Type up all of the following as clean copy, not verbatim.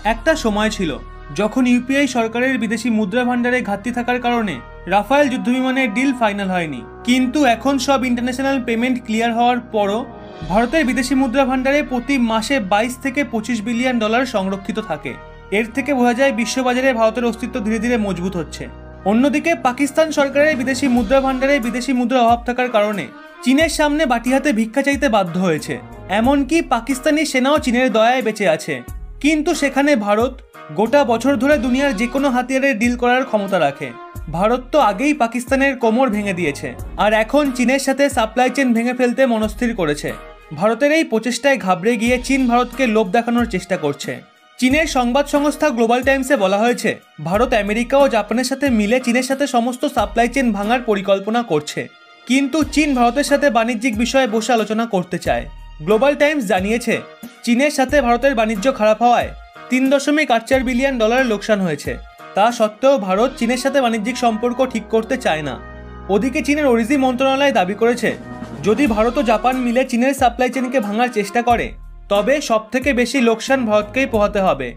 একটা সময় ছিল যখন ইউপিআই সরকারের বিদেশি মুদ্রা ভান্ডারে ঘাটতি থাকার কারণে রাফায়েল যুদ্ধবিমানের ডিল ফাইনাল হয়নি। কিন্তু এখন সব ইন্টারন্যাশনাল পেমেন্ট ক্লিয়ার হওয়ার পরও ভারতের বিদেশি মুদ্রা ভান্ডারে প্রতি মাসে 22 থেকে 25 বিলিয়ন ডলার সংরক্ষিত থাকে। এর থেকে বোঝা যায় বিশ্ববাজারে ভারতের অস্তিত্ব ধীরে ধীরে মজবুত হচ্ছে। অন্যদিকে পাকিস্তান সরকারের বিদেশি মুদ্রা ভান্ডারে বিদেশি মুদ্রার অভাব থাকার কারণে চীনের সামনে বাটি হাতে ভিক্ষা চাইতে বাধ্য হয়েছে। এমনকি পাকিস্তানি সেনাও চীনের দয়ায় বেঁচে আছে। কিন্তু সেখানে ভারত গোটা বছর ধরে দুনিয়ার যে কোনো হাতিয়ারের ডিল করার ক্ষমতা রাখে। ভারত তো আগেই পাকিস্তানের কোমর ভেঙে দিয়েছে, আর এখন চীনের সাথে সাপ্লাই চেন ভেঙে ফেলতে মনস্থির করেছে। ভারতের এই প্রচেষ্টায় ঘাবড়ে গিয়ে চীন ভারতকে লোভ দেখানোর চেষ্টা করছে। চীনের সংবাদ সংস্থা গ্লোবাল টাইমসে বলা হয়েছে, ভারত আমেরিকা ও জাপানের সাথে মিলে চীনের সাথে সমস্ত সাপ্লাই চেন ভাঙার পরিকল্পনা করছে। কিন্তু চীন ভারতের সাথে বাণিজ্যিক বিষয়ে বসে আলোচনা করতে চায়। গ্লোবাল টাইমস জানিয়েছে, চীনের সাথে ভারতের বাণিজ্য খারাপ হওয়ায় 3.84 বিলিয়ন ডলারের লোকসান হয়েছে। তা সত্ত্বেও ভারত চীনের সাথে বাণিজ্যিক সম্পর্ক ঠিক করতে চায় না। ওদিকে চীনের অরিজি মন্ত্রণালয় দাবি করেছে, যদি ভারত ও জাপান মিলে চীনের সাপ্লাই চেনকে ভাঙার চেষ্টা করে তবে সবথেকে বেশি লোকসান ভারতকেই পোহাতে হবে।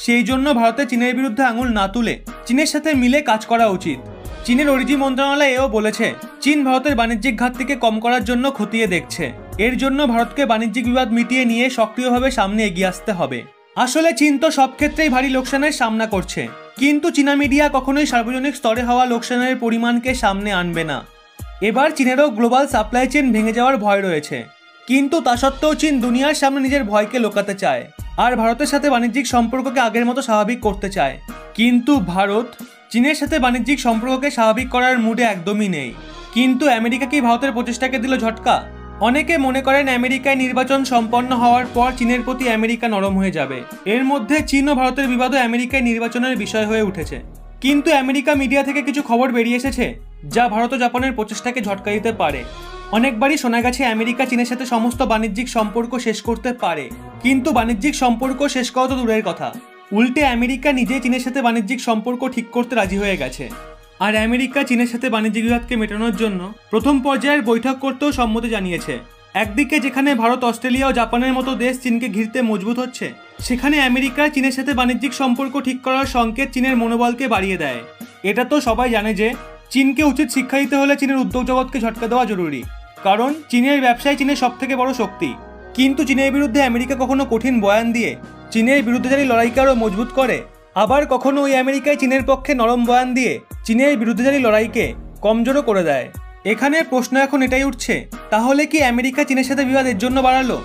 সেই জন্য ভারতে চীনের বিরুদ্ধে আঙুল না তুলে চীনের সাথে মিলে কাজ করা উচিত। চীনের অরিজি মন্ত্রণালয় এও বলেছে, চীন ভারতের বাণিজ্যিক ঘাটতিকে কম করার জন্য খতিয়ে দেখছে। এর জন্য ভারতকে বাণিজ্যিক বিবাদ মিটিয়ে নিয়ে সক্রিয়ভাবে সামনে এগিয়ে আসতে হবে। আসলে চীন তো সব ক্ষেত্রেই ভারী লোকসানের সামনা করছে, কিন্তু চীনা মিডিয়া কখনোই সার্বজনিক স্তরে হওয়া লোকসানের পরিমাণকে সামনে আনবে না। এবার চীনেরও গ্লোবাল সাপ্লাই চেন ভেঙে যাওয়ার ভয় রয়েছে, কিন্তু তা সত্ত্বেও চীন দুনিয়ার সামনে নিজের ভয়কে লুকাতে চায় আর ভারতের সাথে বাণিজ্যিক সম্পর্ককে আগের মতো স্বাভাবিক করতে চায়। কিন্তু ভারত চীনের সাথে বাণিজ্যিক সম্পর্ককে স্বাভাবিক করার মুডে একদমই নেই। কিন্তু আমেরিকা কি ভারতের প্রচেষ্টাকে দিল ঝটকা? অনেকে মনে করেন আমেরিকায় নির্বাচন সম্পন্ন হওয়ার পর চীনের প্রতি আমেরিকা নরম হয়ে যাবে। এর মধ্যে চীন ও ভারতের বিবাদও আমেরিকায় নির্বাচনের বিষয় হয়ে উঠেছে। কিন্তু আমেরিকা মিডিয়া থেকে কিছু খবর বেরিয়ে এসেছে যা ভারত ও জাপানের প্রচেষ্টাকে ঝটকা দিতে পারে। অনেকবারই শোনা গেছে আমেরিকা চীনের সাথে সমস্ত বাণিজ্যিক সম্পর্ক শেষ করতে পারে, কিন্তু বাণিজ্যিক সম্পর্ক শেষ করা তো দূরের কথা, উল্টে আমেরিকা নিজেই চীনের সাথে বাণিজ্যিক সম্পর্ক ঠিক করতে রাজি হয়ে গেছে। আর আমেরিকা চীনের সাথে বাণিজ্যিক বিবাদকে মেটানোর জন্য প্রথম পর্যায়ের বৈঠক করতেও সম্মতি জানিয়েছে। একদিকে যেখানে ভারত, অস্ট্রেলিয়া ও জাপানের মতো দেশ চীনকে ঘিরতে মজবুত হচ্ছে, সেখানে আমেরিকা চীনের সাথে বাণিজ্যিক সম্পর্ক ঠিক করার সংকেত চীনের মনোবলকে বাড়িয়ে দেয়। এটা তো সবাই জানে যে চীনকে উচিত শিক্ষা দিতে হলে চীনের উদ্যোগ জগৎকে ঝটকা দেওয়া জরুরি, কারণ চীনের ব্যবসায় চীনের সবথেকে বড় শক্তি। কিন্তু চীনের বিরুদ্ধে আমেরিকা কখনো কঠিন বয়ান দিয়ে চীনের বিরুদ্ধে লড়াইকে আরও মজবুত করে, আবার কখনো ওই আমেরিকায় চীনের পক্ষে নরম বয়ান দিয়ে চীনের বিরুদ্ধে লড়াইকে কমজোরও করে দেয়। এখানে প্রশ্ন এখন এটাই উঠছে, তাহলে কি আমেরিকা চীনের সাথে বিবাদ এর জন্য বাড়ালো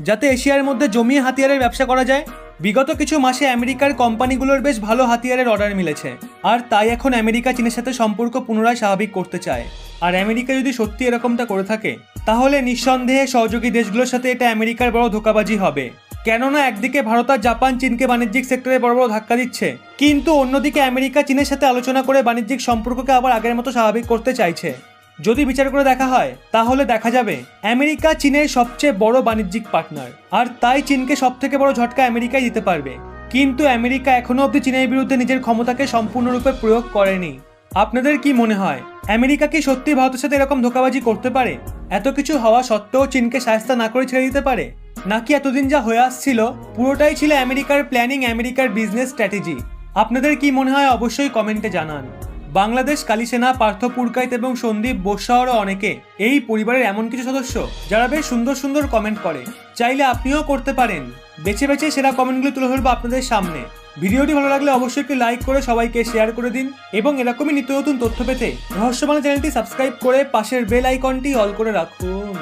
যাতে এশিয়ার মধ্যে জমিয়ে হাতিয়ারের ব্যবসা করা যায়? বিগত কিছু মাসে আমেরিকার কোম্পানিগুলোর বেশ ভালো হাতিয়ারের অর্ডার মিলেছে, আর তাই এখন আমেরিকা চীনের সাথে সম্পর্ক পুনরায় স্বাভাবিক করতে চায়। আর আমেরিকা যদি সত্যি এরকমটা করে থাকে, তাহলে নিঃসন্দেহে সহযোগী দেশগুলোর সাথে এটা আমেরিকার বড় ধোঁকাবাজি হবে। কেননা একদিকে ভারত আর জাপান চীনকে বাণিজ্যিক সেক্টরে বড় বড় ধাক্কা দিচ্ছে, কিন্তু অন্যদিকে আমেরিকা চীনের সাথে আলোচনা করে বাণিজ্যিক সম্পর্ককে আবার আগের মতো স্বাভাবিক করতে চাইছে। যদি বিচার করে দেখা হয়, তাহলে দেখা যাবে আমেরিকা চীনের সবচেয়ে বড় বাণিজ্যিক পার্টনার, আর তাই চীনকে সবথেকে বড় ঝটকা আমেরিকাই দিতে পারবে। কিন্তু আমেরিকা এখনো অবধি চীনের বিরুদ্ধে নিজের ক্ষমতাকে সম্পূর্ণরূপে প্রয়োগ করেনি। আপনাদের কি মনে হয়, আমেরিকা কি সত্যি ভারতের সাথে এরকম ধোঁকাবাজি করতে পারে? এত কিছু হওয়া সত্ত্বেও চীনকে শায়েস্তা না করে ছেড়ে দিতে পারে? নাকি এতদিন যা হয়ে আসছিল পুরোটাই ছিল আমেরিকার প্ল্যানিং, আমেরিকার বিজনেস স্ট্র্যাটেজি? আপনাদের কি মনে হয় অবশ্যই কমেন্টে জানান। বাংলাদেশ কালী সেনা, পার্থ পুরকাইত এবং সন্দীপ বোসসহ অনেকে এই পরিবারের এমন কিছু সদস্য যারা বেশ সুন্দর সুন্দর কমেন্ট করে। চাইলে আপনিও করতে পারেন। বেছে বেছে সেরা কমেন্টগুলো তুলে ধরবো আপনাদের সামনে। ভিডিওটি ভালো লাগলে অবশ্যই একটি লাইক করে সবাইকে শেয়ার করে দিন, এবং এরকমই নিত্য নতুন তথ্য পেতে রহস্যবাণী চ্যানেলটি সাবস্ক্রাইব করে পাশের বেল আইকনটি অল করে রাখুন।